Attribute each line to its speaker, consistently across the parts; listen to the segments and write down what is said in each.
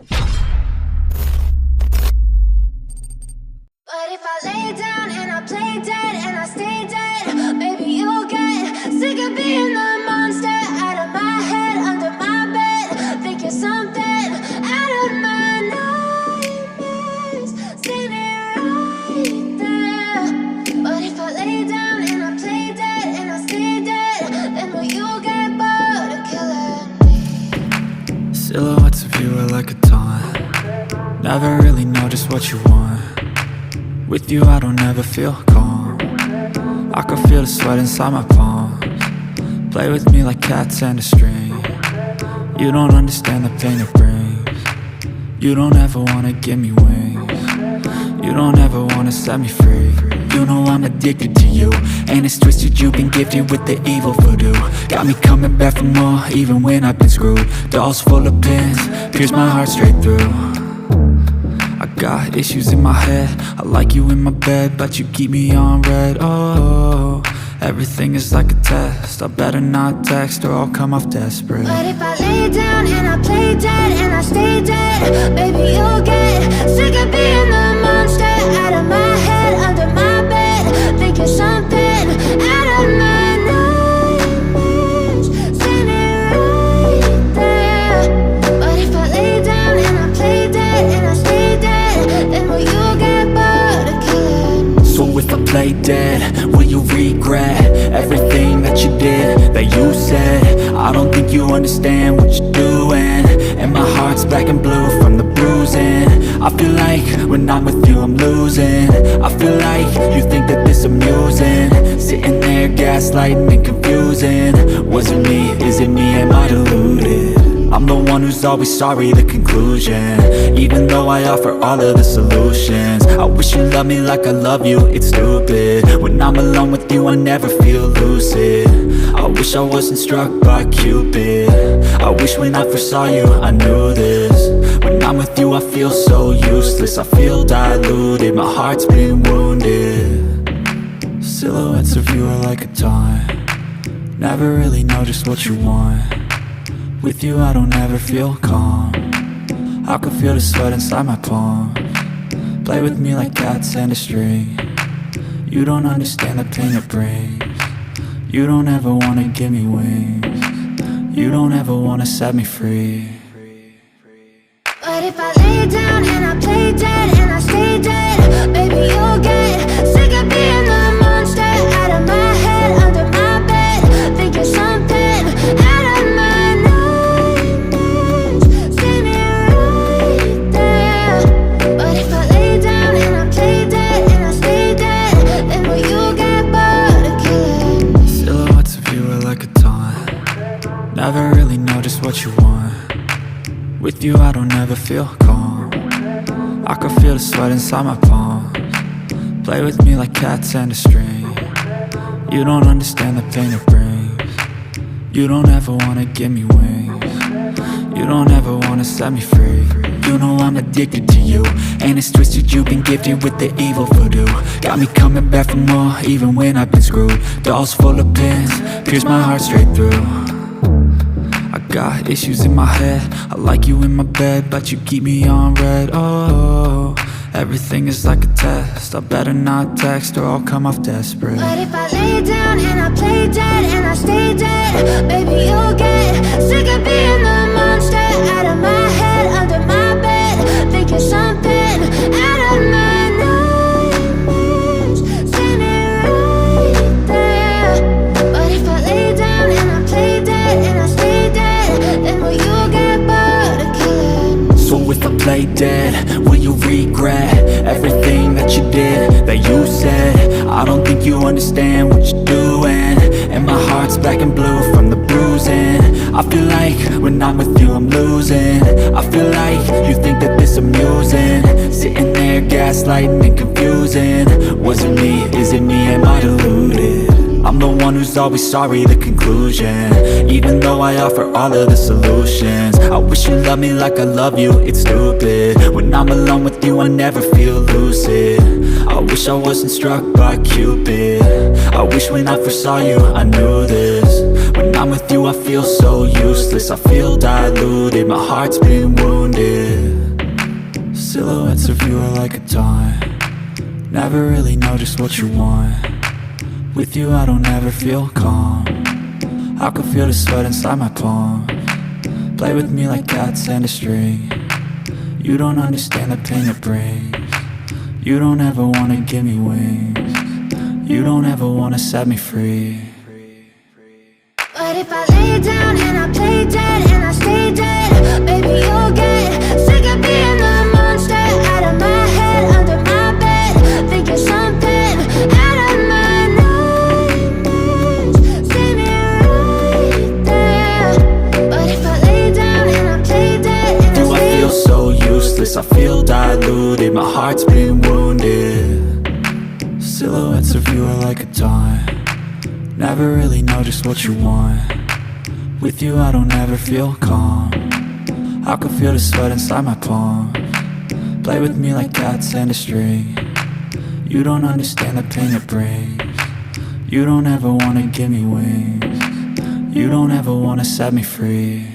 Speaker 1: But if I lay down and I play dead and I stay dead, maybe you'll get sick of being the monster out of my head, under my bed. Think you're something out of my nightmares, standing right there. But if I lay down and I play dead and I stay dead, then will you get bored of killing me?
Speaker 2: Silhouettes of you are like a taunt. Never really know just what you want. With you I don't ever feel calm. I can feel the sweat inside my palms. Play with me like cats and a string. You don't understand the pain it brings. You don't ever wanna give me wings. You don't ever wanna set me free. You know I'm addicted to you, and it's twisted, you've been gifted with the evil voodoo. Got me coming back for more, even when I've been screwed. Dolls full of pins, pierce my heart straight through. I got issues in my head, I like you in my bed, but you keep me on red. Oh, everything is like a test, I better not text or I'll come off desperate.
Speaker 1: But if I lay down and I play dead and I stay dead, baby you'll get sick of being the monster out of my head, under my bed. Think you're something out of my nightmares, standing right there. But if I lay down and I play dead and I stay dead, then will you get bored of killing me?
Speaker 2: So if I play dead, will you regret everything that you did, that you said? I don't think you understand what you're doing, and my heart's black and blue from the bruising. I feel like when I'm with you I'm losing. I feel like you think that this amusing, sitting there gaslighting and confusing. Was it me? Is it me? Am I deluded? I'm the one who's always sorry, the conclusion, even though I offer all of the solutions. I wish you loved me like I love you, it's stupid. When I'm alone with you I never feel lucid. I wish I wasn't struck by Cupid. I wish when I first saw you I knew this. When I'm with you I feel so useless, I feel diluted, my heart's been wounded. Silhouettes of you are like a taunt. Never really know just what you want. With you I don't ever feel calm. I can feel the sweat inside my palms. Play with me like cats and a string. You don't understand the pain it brings. You don't ever wanna give me wings. You don't ever wanna set me free.
Speaker 1: But if I lay down and I play dead and I stay dead, baby you'll get sick of being the monster out of my head, under my bed. Think you're something out of my nightmares, standing right there. But if I lay down and I play dead and I stay dead, then will you get bored of killing me?
Speaker 2: Silhouettes of you are like a taunt. Never really know just what you want. With you I don't ever feel calm. I can feel the sweat inside my palms. Play with me like cats and a string. You don't understand the pain it brings. You don't ever wanna give me wings. You don't ever wanna set me free. You know I'm addicted to you, and it's twisted, you've been gifted with the evil voodoo. Got me coming back for more, even when I've been screwed. Dolls full of pins, pierce my heart straight through. I got issues in my head, I like you in my bed, but you keep me on red. Oh, everything is like a test, I better not text or I'll come off desperate.
Speaker 1: But if I lay down and I play dead and I stay dead, baby you'll get sick of being the monster out of my head, under my bed. Think you're something out of my nightmares, standing right there. But if I lay down and I play dead and I stay dead, then will you get bored of killing me?
Speaker 2: So if I play dead, will you regret everything that you did, that you said? I don't think you understand what you're doing, and my heart's black and blue from the bruising. I feel like when I'm with you I'm losing. I feel like you think that this amusing, sitting there gaslighting and confusing. Was it me? Is it me? Am I deluded? I'm the one who's always sorry, the conclusion, even though I offer all of the solutions. I wish you loved me like I love you, it's stupid. When I'm alone with you I never feel lucid. I wish I wasn't struck by Cupid. I wish when I first saw you I knew this. When I'm with you I feel so useless, I feel diluted, my heart's been wounded. of you are like a taunt. Never really know just what you want. With you I don't ever feel calm. I can feel the sweat inside my palm. Play with me like cats and a string. You don't understand the pain it brings. You don't ever wanna give me wings. You don't ever wanna set me free.
Speaker 1: But if I lay down and I play dead and I stay dead, baby you'll get sick of being the monster out of my head, under my bed, thinking something out of my nightmares. See me right there. But if I lay down and I play dead and
Speaker 2: Do I feel so useless? I feel diluted. My heart's been wounded. Silhouettes of you are like a taunt. Never really know just what you want. With you I don't ever feel calm. I can feel the sweat inside my palm. Play with me like cats and a string. You don't understand the pain it brings. You don't ever wanna give me wings. You don't ever wanna set me free.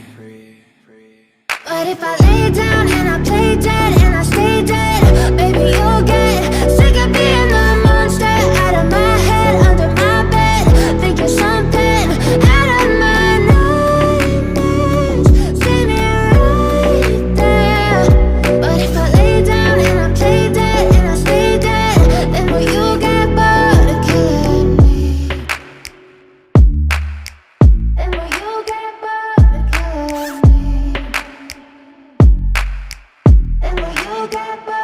Speaker 1: But if I lay down and I play dead and I stay dead, baby you'll get sick of being the monster out of my head, under my bed, thinking something out of my nightmares. See me right there. But if I lay down and I play dead and I stay dead, then will you get bored of killing me? Then will you get bored of killing me? And will you get back?